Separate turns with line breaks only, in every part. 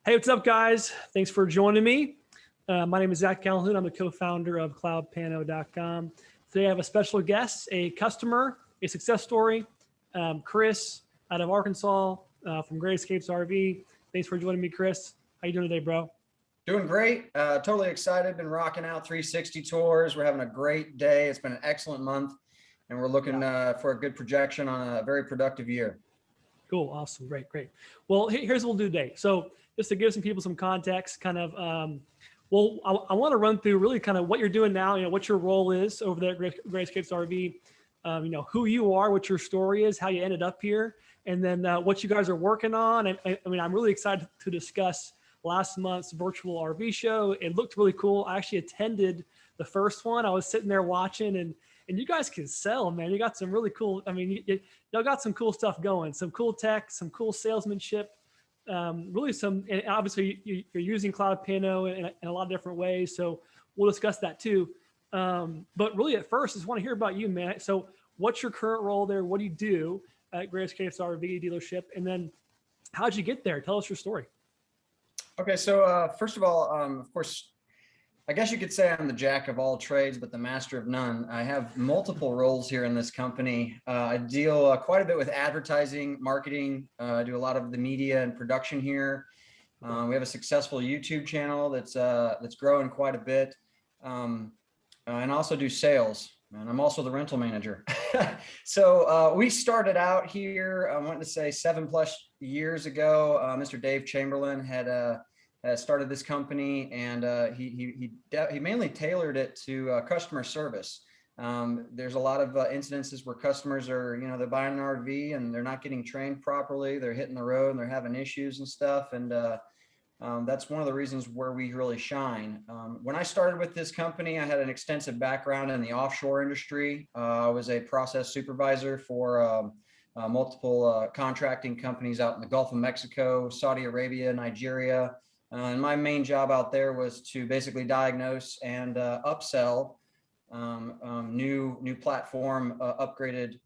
Hey, what's up, guys? Thanks for joining me. My name is Zach Calhoun. I'm the co-founder of cloudpano.com. Today I have a special guest, a customer, a success story, Chris out of Arkansas from Great Escapes RV. Thanks for joining me, Chris. How you doing today, bro?
Doing great. Totally excited. Been rocking out 360 tours. We're having a great day. It's been an excellent month, and we're looking for a good projection on a very productive year.
Cool. Awesome. Great. Great. Well, here's what we'll do today. So just to give some people some context, kind of, I want to run through really kind of what you're doing now, what your role is over there at Great Escapes RV, who you are, what your story is, how you ended up here, and then what you guys are working on. And I'm really excited to discuss last month's virtual RV show. It looked really cool. I actually attended the first one. I was sitting there watching, and you guys can sell, man. You got some really cool, y'all got some cool stuff going, some cool tech, some cool salesmanship, really some, and obviously you're using Cloud Pano in a lot of different ways. So we'll discuss that too. But really at first, I just want to hear about you, man. So what's your current role there? What do you do at Great Escapes RV dealership? And then how'd you get there? Tell us your story.
Okay, so first of all, of course, I guess you could say I'm the jack of all trades, but the master of none. I have multiple roles here in this company. I deal quite a bit with advertising, marketing. I do a lot of the media and production here. We have a successful YouTube channel that's growing quite a bit, and also do sales. And I'm also the rental manager. So we started out here, I want to say 7+ years ago. Mr. Dave Chamberlain had started this company, and he mainly tailored it to customer service. There's a lot of incidences where customers are, they're buying an RV and they're not getting trained properly. They're hitting the road and they're having issues and stuff. And that's one of the reasons where we really shine. When I started with this company, I had an extensive background in the offshore industry. I was a process supervisor for multiple contracting companies out in the Gulf of Mexico, Saudi Arabia, Nigeria. And my main job out there was to basically diagnose and upsell new platform upgraded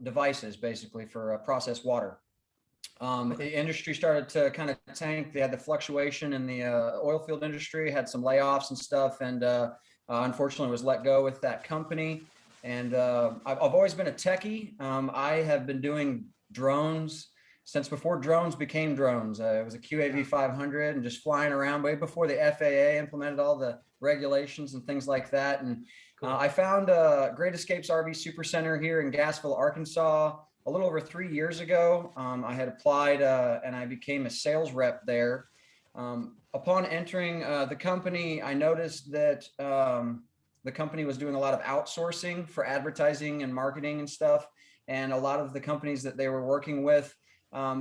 devices, basically for processed water. The industry started to kind of tank. They had the fluctuation in the oil field industry, had some layoffs and stuff, and unfortunately was let go with that company. And I've always been a techie. I have been doing drones since before drones became drones. It was a QAV 500 and just flying around way before the FAA implemented all the regulations and things like that. And I found Great Escapes RV Supercenter here in Gassville, Arkansas, a little over 3 years ago. I had applied and I became a sales rep there. Upon entering the company, I noticed that the company was doing a lot of outsourcing for advertising and marketing and stuff. And a lot of the companies that they were working with,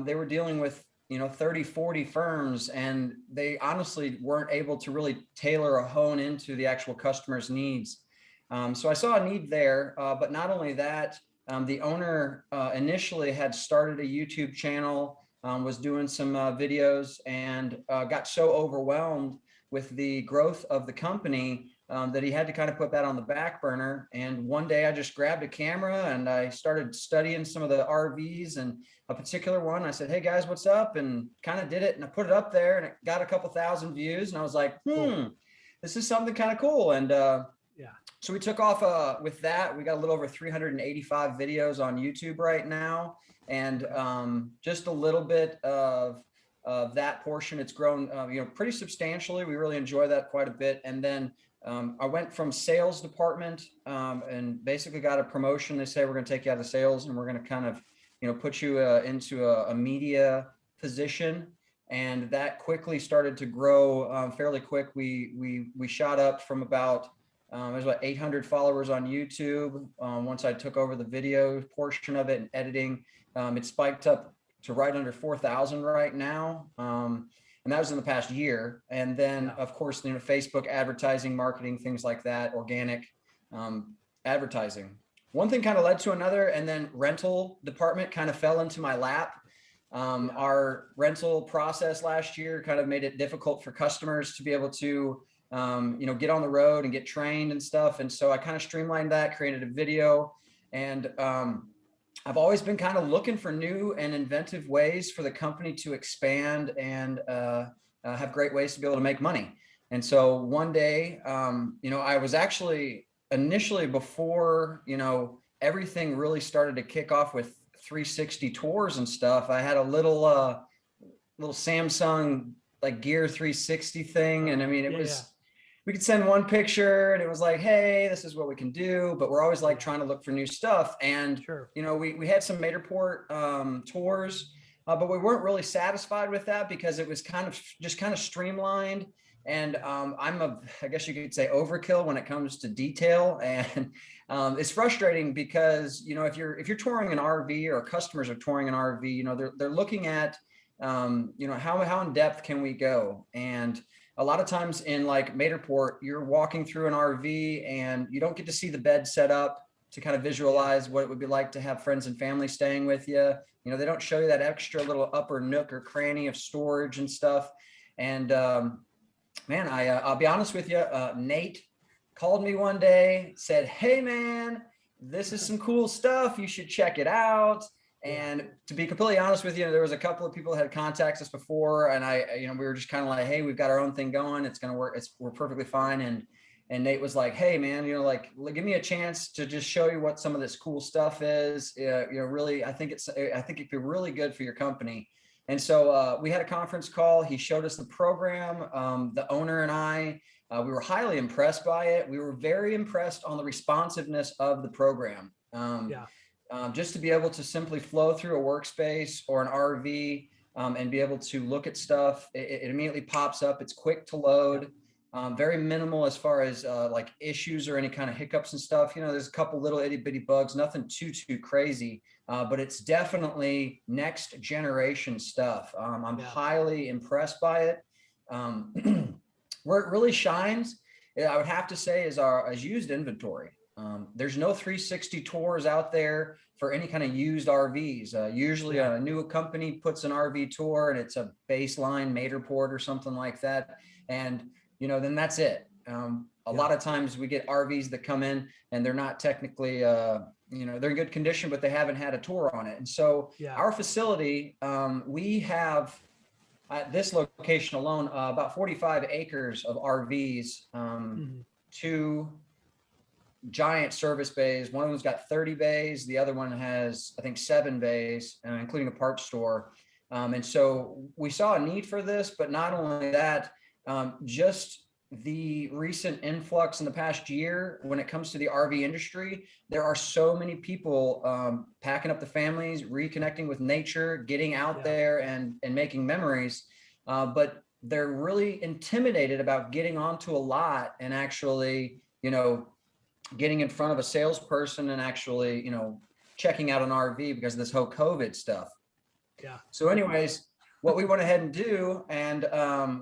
they were dealing with 30, 40 firms, and they honestly weren't able to really tailor or hone into the actual customer's needs. So I saw a need there, but not only that, the owner initially had started a YouTube channel, was doing some videos, and got so overwhelmed with the growth of the company that he had to kind of put that on the back burner. And one day I just grabbed a camera and I started studying some of the RVs, and a particular one, I said, "Hey guys, what's up?" And kind of did it, and I put it up there, and it got a couple thousand views, and I was like, this is something kind of cool. And so we took off with that. We got a little over 385 videos on YouTube right now. And just a little bit of that portion, it's grown pretty substantially. We really enjoy that quite a bit. And then I went from sales department and basically got a promotion. They say, we're going to take you out of sales and we're going to kind of put you into a media position. And that quickly started to grow fairly quick. We shot up from about there's about 800 followers on YouTube. Once I took over the video portion of it and editing, it spiked up to right under 4,000 right now. And that was in the past year. And then of course, Facebook advertising, marketing, things like that, organic advertising. One thing kind of led to another, and then rental department kind of fell into my lap. Our rental process last year kind of made it difficult for customers to be able to get on the road and get trained and stuff. And so I kind of streamlined that, created a video, and I've always been kind of looking for new and inventive ways for the company to expand and have great ways to be able to make money. And so one day, I was actually initially before, everything really started to kick off with 360 tours and stuff. I had a little Samsung like Gear 360 thing. And I mean, it
Yeah, yeah,
was, we could send one picture and it was like, hey, this is what we can do. But we're always like
yeah.
trying to look for new stuff. And,
Sure.
we had some Matterport tours, but we weren't really satisfied with that because it was kind of streamlined. And I guess you could say overkill when it comes to detail. And it's frustrating because, if you're touring an RV or customers are touring an RV, they're looking at, how in depth can we go? And a lot of times in like Matterport, you're walking through an RV and you don't get to see the bed set up to kind of visualize what it would be like to have friends and family staying with you. They don't show you that extra little upper nook or cranny of storage and stuff. And man, I'll be honest with you, Nate called me one day, said, hey man, this is some cool stuff. You should check it out. And to be completely honest with you, there was a couple of people that had contacted us before, and we were just kind of like, hey, we've got our own thing going. It's going to work. We're perfectly fine. And Nate was like, hey man, give me a chance to just show you what some of this cool stuff is. Really, I think it'd be really good for your company. And so we had a conference call. He showed us the program. The owner and I, we were highly impressed by it. We were very impressed on the responsiveness of the program.
Yeah.
Just to be able to simply flow through a workspace or an RV and be able to look at stuff. It immediately pops up. It's quick to load, very minimal as far as like issues or any kind of hiccups and stuff. There's a couple little itty bitty bugs, nothing too crazy, but it's definitely next generation stuff. I'm highly impressed by it. Where it really shines, I would have to say, is as used inventory. There's no 360 tours out there for any kind of used RVs. Usually a new company puts an RV tour and it's a baseline Matterport or something like that. And, then that's it. A lot of times we get RVs that come in and they're not technically, they're in good condition, but they haven't had a tour on it. And so our facility, we have at this location alone, about 45 acres of RVs, two giant service bays. One of them's got 30 bays. The other one has, I think, 7 bays, including a parts store. And so we saw a need for this, but not only that, just the recent influx in the past year when it comes to the RV industry, there are so many people packing up the families, reconnecting with nature, getting out there and making memories. But they're really intimidated about getting onto a lot and actually, getting in front of a salesperson and actually, checking out an RV because of this whole COVID stuff.
Yeah.
So anyways, what we went ahead and do, and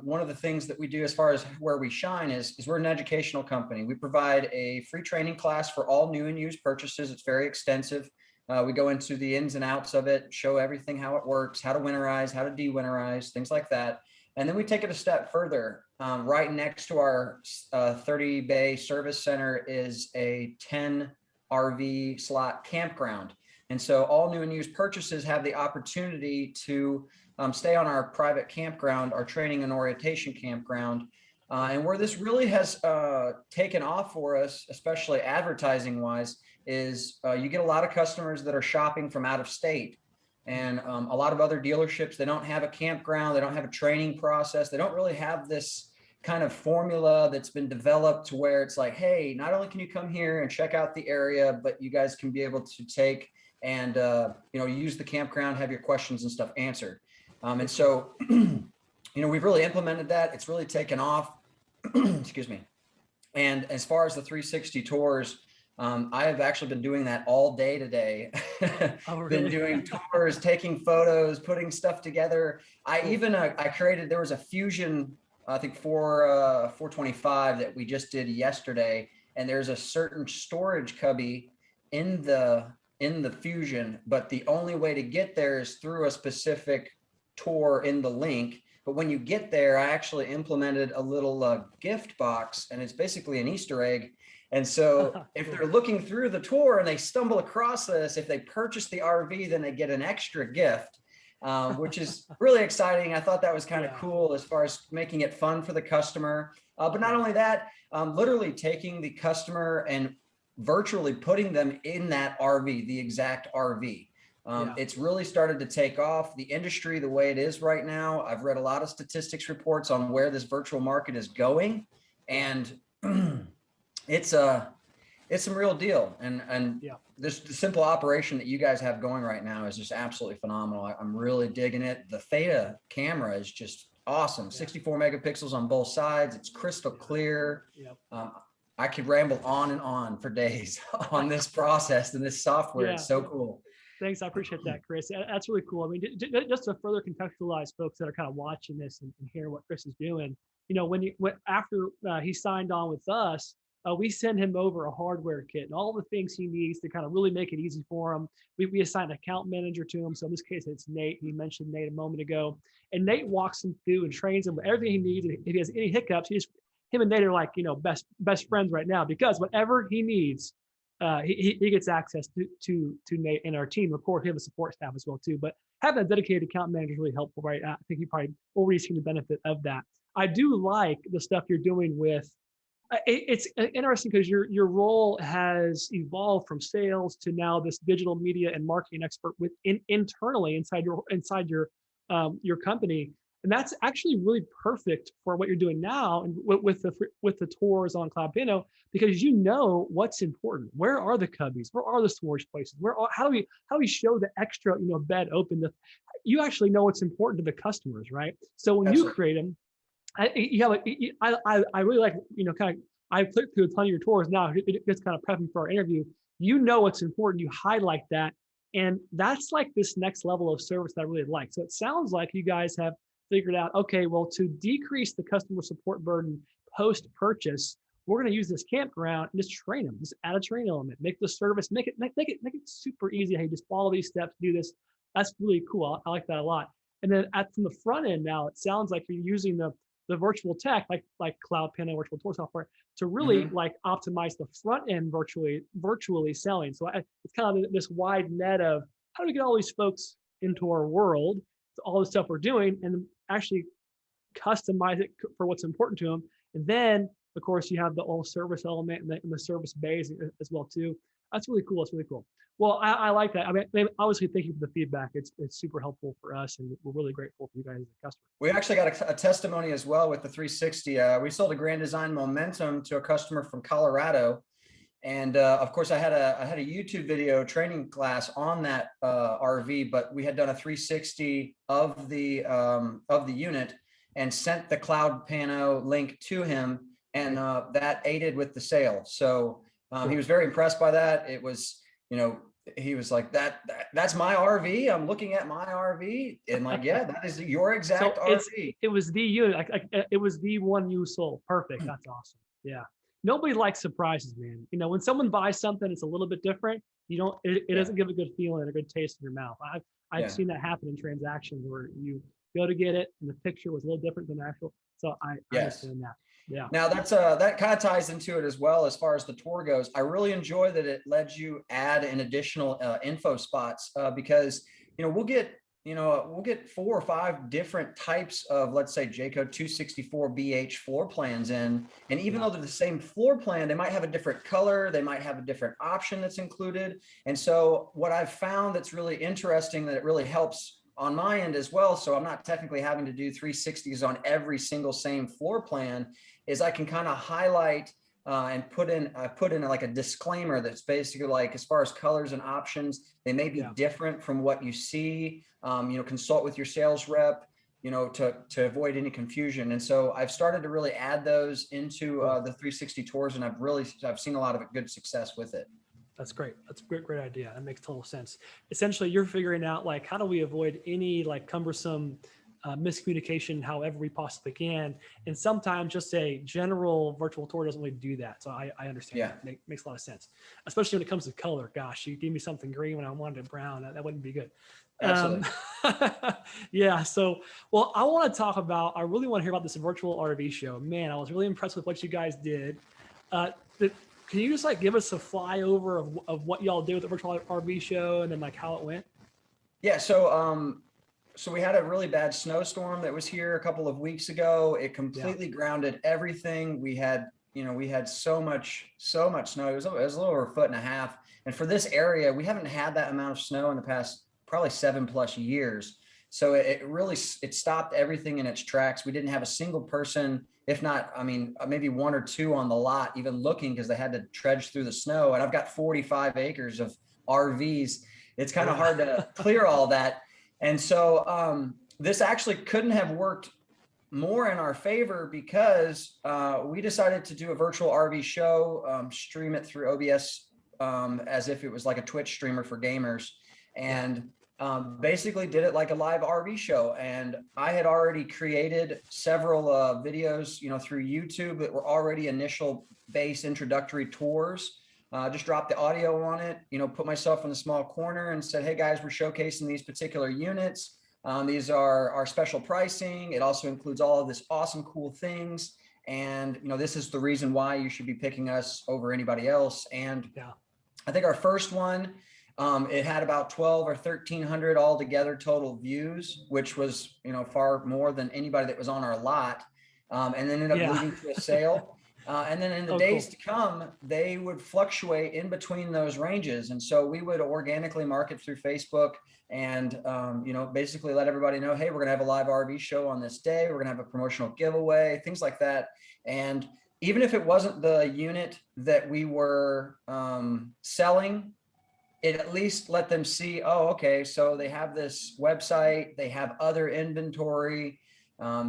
one of the things that we do as far as where we shine is we're an educational company. We provide a free training class for all new and used purchases. It's very extensive. We go into the ins and outs of it, show everything, how it works, how to winterize, how to de-winterize, things like that. And then we take it a step further. Right next to our 30 bay service center is a 10 RV slot campground. And so all new and used purchases have the opportunity to stay on our private campground, our training and orientation campground. And where this really has taken off for us, especially advertising wise, is you get a lot of customers that are shopping from out of state. And a lot of other dealerships, they don't have a campground, they don't have a training process, they don't really have this kind of formula that's been developed to where it's like, hey, not only can you come here and check out the area, but you guys can be able to take and use the campground, have your questions and stuff answered. And so, we've really implemented that. It's really taken off. Excuse me. And as far as the 360 tours, I have actually been doing that all day today.
Oh, really?
Been doing tours, taking photos, putting stuff together. I even I created, there was a Fusion, I think 425 that we just did yesterday, and there's a certain storage cubby in the Fusion, but the only way to get there is through a specific tour in the link. But when you get there, I actually implemented a little gift box, and it's basically an Easter egg. And so if they're looking through the tour and they stumble across this, if they purchase the RV, then they get an extra gift, which is really exciting. I thought that was kind of cool as far as making it fun for the customer. But not only that, literally taking the customer and virtually putting them in that RV, the exact RV. It's really started to take off. The industry, the way it is right now, I've read a lot of statistics reports on where this virtual market is going, and it's some real deal. And this the simple operation that you guys have going right now is just absolutely phenomenal. I'm really digging it. The Theta camera is just awesome. 64 megapixels on both sides. It's crystal clear. I could ramble on and on for days on this process and this software. It's so cool.
Thanks. I appreciate that, Chris. That's really cool. I mean, just to further contextualize folks that are kind of watching this and hear what Chris is doing, you know, after he signed on with us, we send him over a hardware kit and all the things he needs to kind of really make it easy for him. We assign an account manager to him. So in this case, it's Nate. He mentioned Nate a moment ago. And Nate walks him through and trains him with everything he needs. And if he has any hiccups, him and Nate are like, you know, best friends right now, because whatever he needs, he gets access to Nate and our team. Of course, we have a support staff as well too. But having a dedicated account manager is really helpful, right? I think you probably already seen the benefit of that. I do like the stuff you're doing with. It's interesting because your role has evolved from sales to now this digital media and marketing expert internally inside your company. And that's actually really perfect for what you're doing now and with the tours on Cloud Piano, because you know what's important. Where are the cubbies? Where are the storage places? How do we show the extra bed open? You actually know what's important to the customers, right? So when you create them, I really like I clicked through a ton of your tours now. Just kind of prepping for our interview. You know what's important. You highlight that, and that's like this next level of service that I really like. So it sounds like you guys have figured out, okay, well, to decrease the customer support burden post-purchase, we're going to use this campground and just train them. Just add a train element, make the service, make it super easy. Hey, just follow these steps, do this. That's really cool. I like that a lot. And then from the front end now, it sounds like you're using the virtual tech, like Cloud Piano virtual tour software, to really like optimize the front end virtually selling. So it's kind of this wide net of how do we get all these folks into our world, all the stuff we're doing, and actually customize it for what's important to them. And then, of course, you have the whole service element and the service base as well too. That's really cool. It's really cool. Well, I like that. I mean, obviously, thank you for the feedback. It's super helpful for us, and we're really grateful for you guys as a customer.
We actually got a testimony as well with the 360. We sold a Grand Design Momentum to a customer from Colorado, and of course, I had a YouTube video training class on that RV, but we had done a 360 of the unit and sent the Cloud Piano link to him, and that aided with the sale. So he was very impressed by that. It was, he was like, that's my RV. I'm looking at my RV, and like, yeah, that is your exact RV.
It was the unit. It was the one you sold. Perfect. That's awesome. Yeah. Nobody likes surprises, man. When someone buys something, it's a little bit different. It doesn't give a good feeling, a good taste in your mouth. I've seen that happen in transactions where you go to get it and the picture was a little different than the actual. So I understand that. Yeah.
Now that kind of ties into it as well as far as the tour goes. I really enjoy that it lets you add an additional info spots because we'll get 4 or 5 different types of, let's say, Jayco 264BH floor plans in, and even though they're the same floor plan, they might have a different color, they might have a different option that's included. And so what I've found that's really interesting, that it really helps on my end as well, so I'm not technically having to do 360s on every single same floor plan, is I can kind of highlight and put in like a disclaimer that's basically like, as far as colors and options, they may be different from what you see. Consult with your sales rep, to avoid any confusion. And so I've started to really add those into the 360 tours, and I've seen a lot of good success with it.
That's great. That's a great idea. That makes total sense. Essentially, you're figuring out like, how do we avoid any like cumbersome miscommunication however we possibly can. And sometimes just a general virtual tour doesn't really do that. So I understand.
Yeah.
That makes a lot of sense, especially when it comes to color. Gosh, you gave me something green when I wanted it brown. That wouldn't be good.
Absolutely.
Yeah. So, well, I really want to hear about this virtual RV show. Man, I was really impressed with what you guys did. can you just like give us a flyover of what y'all did with the virtual RV show and then like how it went?
Yeah, so we had a really bad snowstorm that was here a couple of weeks ago. It completely grounded everything. We had so much snow. It was a little over 1.5 feet. And for this area, we haven't had that amount of snow in the past probably 7+ years. So it really stopped everything in its tracks. We didn't have a single person, if not, I mean, maybe one or two on the lot even looking, because they had to trudge through the snow. And I've got 45 acres of RVs. It's kind of hard to clear all that. And so this actually couldn't have worked more in our favor, because we decided to do a virtual RV show, stream it through OBS as if it was like a Twitch streamer for gamers, and basically did it like a live RV show. And I had already created several videos, through YouTube that were already initial base introductory tours. Just dropped the audio on it, put myself in the small corner and said, hey guys, we're showcasing these particular units. These are our special pricing. It also includes all of this awesome, cool things. And, this is the reason why you should be picking us over anybody else. And I think our first one, it had about 12 or 1,300 altogether total views, which was, far more than anybody that was on our lot. And then ended up leading to a sale. And then in the days to come, they would fluctuate in between those ranges. And so we would organically market through Facebook and, basically let everybody know, hey, we're going to have a live RV show on this day. We're going to have a promotional giveaway, things like that. And even if it wasn't the unit that we were selling, it at least let them see, oh, okay, so they have this website, they have other inventory.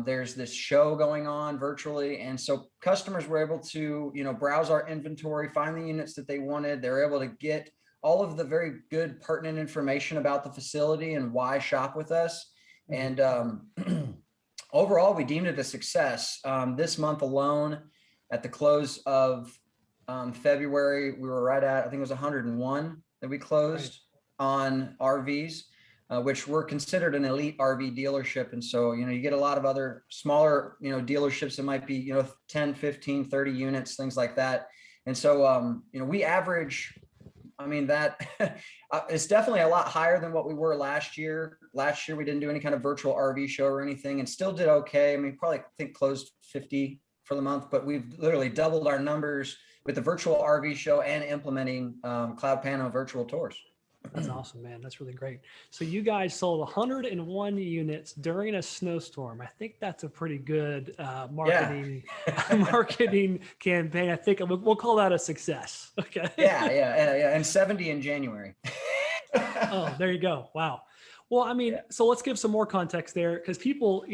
There's this show going on virtually. And so customers were able to, browse our inventory, find the units that they wanted. They were able to get all of the very good pertinent information about the facility and why shop with us. And overall, we deemed it a success. This month alone, at the close of February, we were right at, I think it was 101 that we closed on RVs. Which were considered an elite RV dealership. And so, you get a lot of other smaller, dealerships that might be, 10, 15, 30 units, things like that. And so, we average, I mean, that it's definitely a lot higher than what we were last year. Last year, we didn't do any kind of virtual RV show or anything and still did okay. I mean, probably I think closed 50 for the month, but we've literally doubled our numbers with the virtual RV show and implementing Cloud Pano virtual tours.
That's awesome, man. That's really great. So you guys sold 101 units during a snowstorm. I think that's a pretty good marketing marketing campaign. I think we'll call that a success. Okay.
Yeah. And 70 in January.
Oh, there you go. Wow. Well, I mean, so let's give some more context there, because people,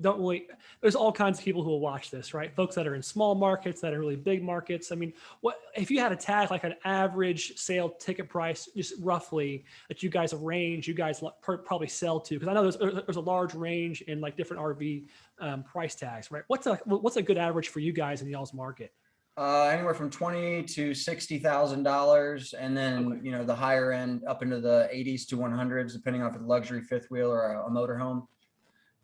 don't really, there's all kinds of people who will watch this, right? Folks that are in small markets, that are really big markets. I mean, what if you had a tag like an average sale ticket price, just roughly, that you guys probably sell to? Because I know there's a large range in like different RV price tags, right? What's a good average for you guys in y'all's market?
Anywhere from $20,000 to $60,000, and then the higher end up into the 80s to 100s, depending on if it's a luxury fifth wheel or a motorhome.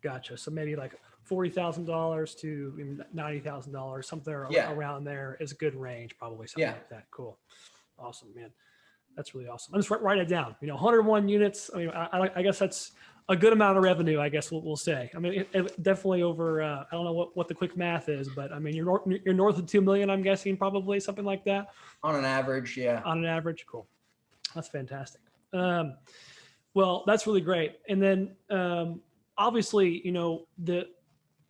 Gotcha. So maybe like $40,000 to $90,000, something around there is a good range, probably something like that. Cool, awesome, man. That's really awesome. I'm just write it down. 101 units. I mean, I guess that's a good amount of revenue, I guess we'll say. I mean, it definitely over, I don't know what the quick math is, but I mean, you're north of 2 million, I'm guessing, probably something like that. On an average, yeah. On an average, cool. That's fantastic. Well, that's really great. And then obviously,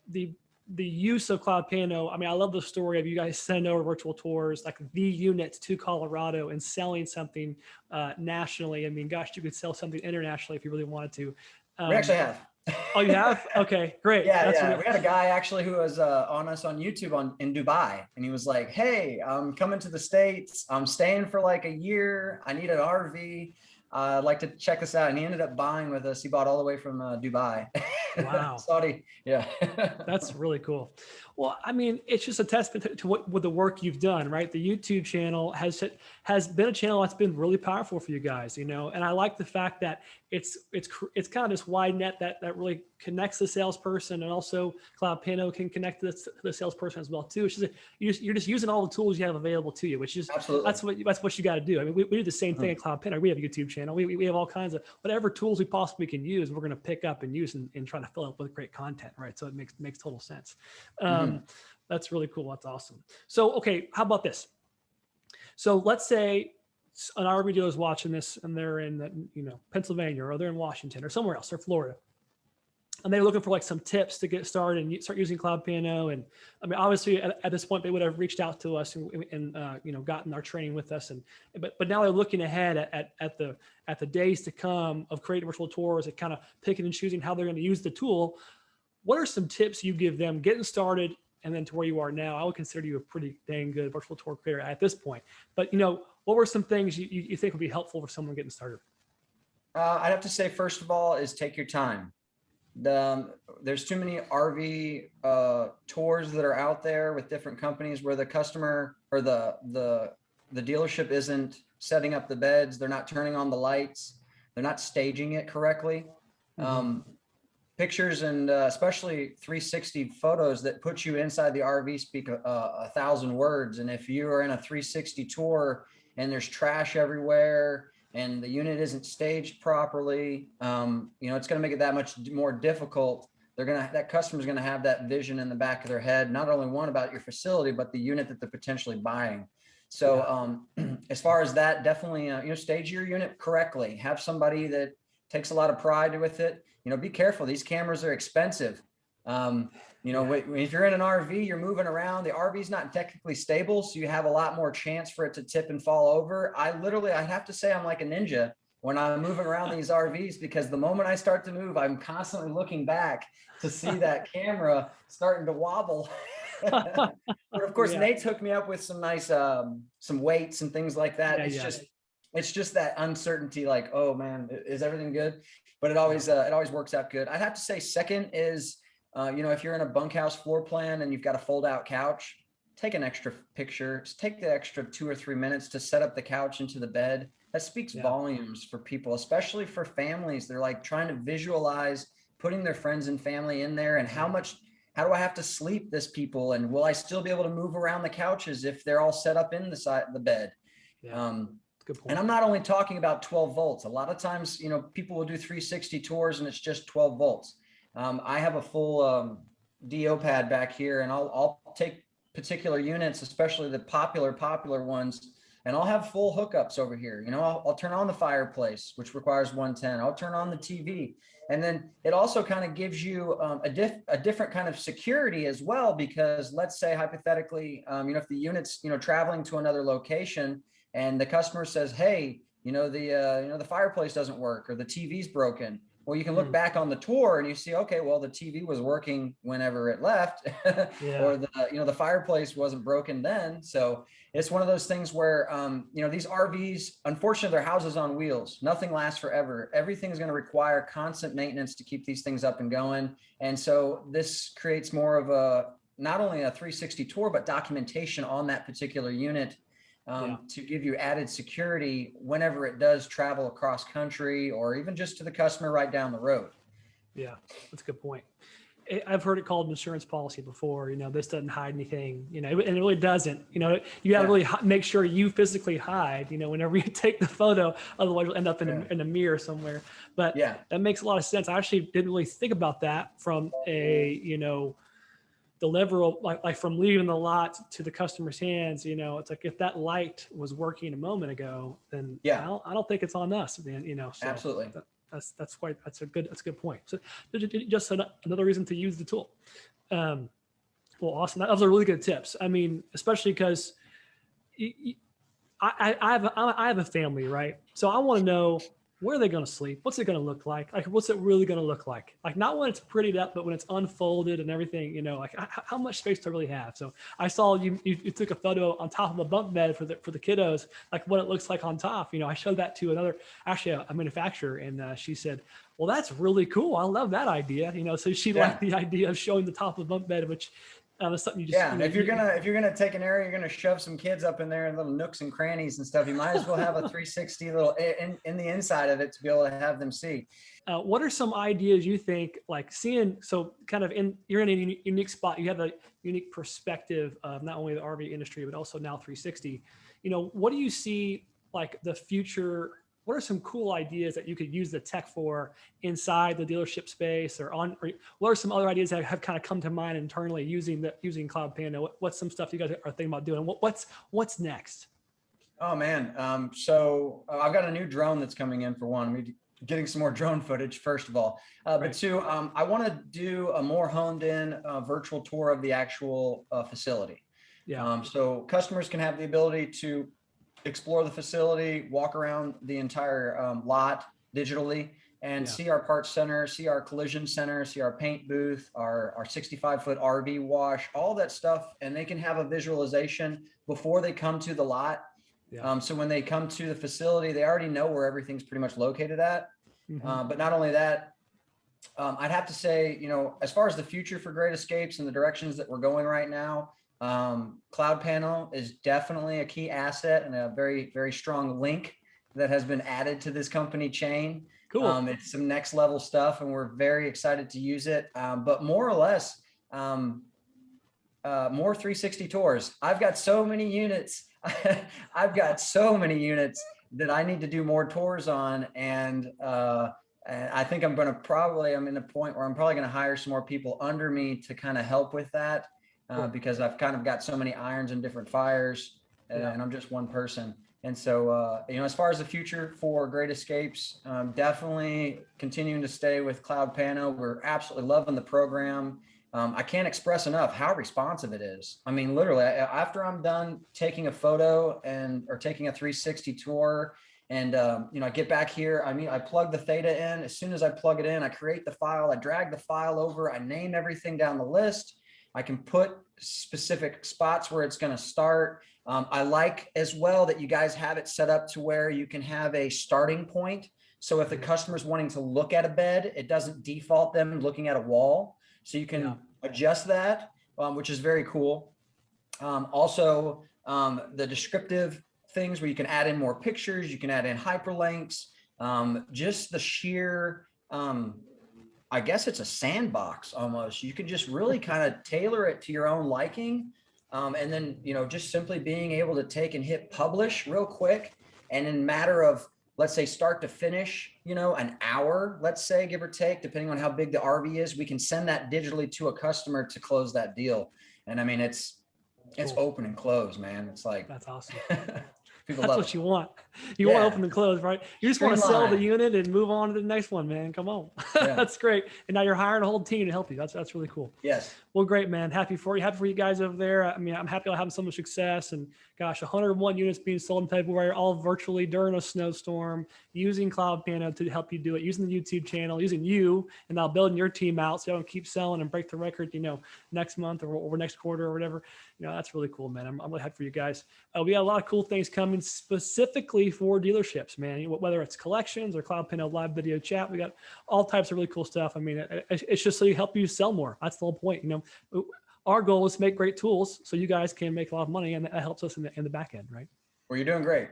the use of Cloud Pano, I mean, I love the story of you guys sending over virtual tours, like the units to Colorado and selling something nationally. I mean, gosh, you could sell something internationally if you really wanted to. We actually have. Oh, you have? Okay, great. Yeah. We had a guy actually who was on us on YouTube in Dubai, and he was like, hey, I'm coming to the States. I'm staying for like a year. I need an RV. I'd like to check this out. And he ended up buying with us. He bought all the way from Dubai. Wow. Saudi. Yeah. That's really cool. Well, I mean, it's just a testament to what with the work you've done, right? The YouTube channel has been a channel that's been really powerful for you guys, and I like the fact that it's kind of this wide net that really connects the salesperson, and also Cloud Pano can connect to the salesperson as well too. It's just you're just using all the tools you have available to you, which is
Absolutely.
that's what you got to do. I mean, we do the same thing at Cloud Pano. We have a YouTube channel. We have all kinds of whatever tools we possibly can use. We're going to pick up and use and try to fill up with great content, right? So it makes total sense. That's really cool. That's awesome. So okay, how about this? So let's say an RV dealer is watching this and they're in Pennsylvania, or they're in Washington or somewhere else, or Florida, and they're looking for like some tips to get started and start using Cloud Pano. And I mean, obviously at this point they would have reached out to us and gotten our training with us. But now they're looking ahead at the days to come of creating virtual tours and kind of picking and choosing how they're going to use the tool. What are some tips you give them getting started and then to where you are now? I would consider you a pretty dang good virtual tour creator at this point. But what were some things you think would be helpful for someone getting started?
I'd have to say, first of all, is take your time. There's too many RV tours that are out there with different companies where the customer or the dealership isn't setting up the beds. They're not turning on the lights. They're not staging it correctly. Pictures and especially 360 photos that put you inside the RV speak 1,000 words. And if you are in a 360 tour and there's trash everywhere and the unit isn't staged properly, it's going to make it that much more difficult. That customer's going to have that vision in the back of their head, not only one about your facility, but the unit that they're potentially buying. So as far as that, definitely, stage your unit correctly. Have somebody that takes a lot of pride with it. Be careful. These cameras are expensive. If you're in an RV, you're moving around. The RV's not technically stable, so you have a lot more chance for it to tip and fall over. I have to say I'm like a ninja when I'm moving around these RVs, because the moment I start to move, I'm constantly looking back to see that camera starting to wobble. But of course, Nate's hooked me up with some nice some weights and things like that. It's just that uncertainty, like, oh man, is everything good? But it always works out good. I'd have to say second is, if you're in a bunkhouse floor plan and you've got a fold out couch, take an extra picture. Take the extra 2 or 3 minutes to set up the couch into the bed. That speaks volumes for people, especially for families. They're like trying to visualize putting their friends and family in there, and how do I have to sleep this people? And will I still be able to move around the couches if they're all set up in the bed?
Yeah. Good point.
And I'm not only talking about 12 volts. A lot of times, people will do 360 tours and it's just 12 volts. I have a full DO pad back here, and I'll take particular units, especially the popular ones, and I'll have full hookups over here. I'll turn on the fireplace, which requires 110. I'll turn on the TV. And then it also kind of gives you a different kind of security as well, because let's say hypothetically, if the unit's, traveling to another location, and the customer says, hey, the fireplace doesn't work, or the TV's broken. Well, you can look back on the tour and you see, okay, well, the TV was working whenever it left, or the fireplace wasn't broken then. So it's one of those things where, these RVs, unfortunately, they're houses on wheels. Nothing lasts forever. Everything's going to require constant maintenance to keep these things up and going. And so this creates more of not only a 360 tour, but documentation on that particular unit, to give you added security whenever it does travel across country, or even just to the customer right down the road.
Yeah, that's a good point. I've heard it called an insurance policy before. This doesn't hide anything, and it really doesn't. You got to really make sure you physically hide, whenever you take the photo, otherwise you'll end up in a mirror somewhere. But that makes a lot of sense. I actually didn't really think about that from a, the level, like from leaving the lot to the customer's hands. It's like, if that light was working a moment ago, then I don't think it's on us, man. So
absolutely.
That's a good point. So just another reason to use the tool. Well, awesome. That was a really good tips. I mean, especially because I have a family, right? So I want to know, where are they going to sleep? What's it going to look like? Like, what's it really going to look like? Like, not when it's prettied up, but when it's unfolded and everything, like how much space do I really have? So I saw you took a photo on top of a bunk bed for the kiddos, like what it looks like on top. I showed that to a manufacturer, and she said, well, that's really cool. I love that idea. So she liked the idea of showing the top of the bunk bed, which That's something you just,
Yeah, if you're gonna take an area, you're gonna shove some kids up in there in little nooks and crannies and stuff. You might as well have a 360 little in the inside of it to be able to have them see.
What are some ideas you think, like seeing, so kind of you're in a unique spot, you have a unique perspective of not only the RV industry, but also now 360, what do you see like the future? What are some cool ideas that you could use the tech for inside the dealership space or what are some other ideas that have kind of come to mind internally using Cloud Panda? What's some stuff you guys are thinking about doing? What's next?
Oh man. So I've got a new drone that's coming in for one. We're getting some more drone footage, first of all. But two, I want to do a more honed in virtual tour of the actual facility.
Yeah.
So customers can have the ability to explore the facility, walk around the entire lot digitally, and see our parts center, see our collision center, see our paint booth, our 65-foot RV wash, all that stuff. And they can have a visualization before they come to the lot.
Yeah.
So when they come to the facility, they already know where everything's pretty much located at. But not only that, I'd have to say, as far as the future for Great Escapes and the directions that we're going right now, Cloud Panel is definitely a key asset and a very, very strong link that has been added to this company chain.
Cool.
It's some next level stuff and we're very excited to use it. But more or less, more 360 tours. I've got so many units. I've got so many units that I need to do more tours on. And I think I'm in the point where I'm probably going to hire some more people under me to kind of help with that. Because I've kind of got so many irons in different fires and I'm just one person. And so, as far as the future for Great Escapes, definitely continuing to stay with Cloud Pano. We're absolutely loving the program. I can't express enough how responsive it is. I mean, literally after I'm done taking a photo or taking a 360 tour and, I get back here, I plug the Theta in. As soon as I plug it in, I create the file, I drag the file over, I name everything down the list. I can put specific spots where it's going to start. I like as well that you guys have it set up to where you can have a starting point. So if the customer's wanting to look at a bed, it doesn't default them looking at a wall. So you can adjust that, which is very cool. Also, the descriptive things where you can add in more pictures, you can add in hyperlinks, just the sheer, I guess it's a sandbox almost. You can just really kind of tailor it to your own liking. And then, just simply being able to take and hit publish real quick. And in a matter of, let's say, start to finish, an hour, let's say, give or take, depending on how big the RV is, we can send that digitally to a customer to close that deal. And I mean, it's open and close, man. It's like,
that's awesome.
People
That's
love
what
it.
you want. You want open and close, right? You just want to sell the
Streamline.
unit and move on to the next one, man. Come on.
Yeah.
That's great. And now you're hiring a whole team to help you. That's really cool.
Yes.
Well, great, man. Happy for you. Happy for you guys over there. I mean, I'm happy I'll have so much success. And gosh, 101 units being sold in February, all virtually during a snowstorm, using Cloud Pano to help you do it, using the YouTube channel, using you, and now building your team out so you don't keep selling and break the record, next month or next quarter or whatever. That's really cool, man. I'm really happy for you guys. We got a lot of cool things coming specifically for dealerships, man. Whether it's collections or Cloud Pano live video chat, we got all types of really cool stuff. I mean, it's just so you help you sell more. That's the whole point. Our goal is to make great tools so you guys can make a lot of money, and that helps us in the back end, right?
Well, you're doing great.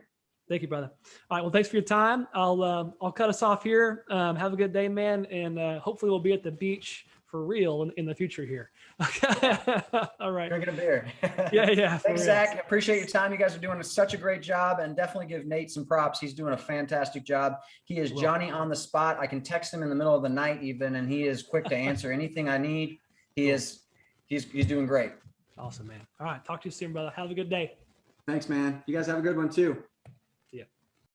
Thank you, brother. All right. Well, thanks for your time. I'll cut us off here. Have a good day, man. And hopefully we'll be at the beach for real in the future here. Okay. All right.
Drinking a beer.
Yeah.
Thanks, Zach. Appreciate your time. You guys are doing such a great job, and definitely give Nate some props. He's doing a fantastic job. He is Johnny on the spot. I can text him in the middle of the night even, and he is quick to answer anything I need. He's doing great.
Awesome, man. All right. Talk to you soon, brother. Have a good day.
Thanks, man. You guys have a good one too.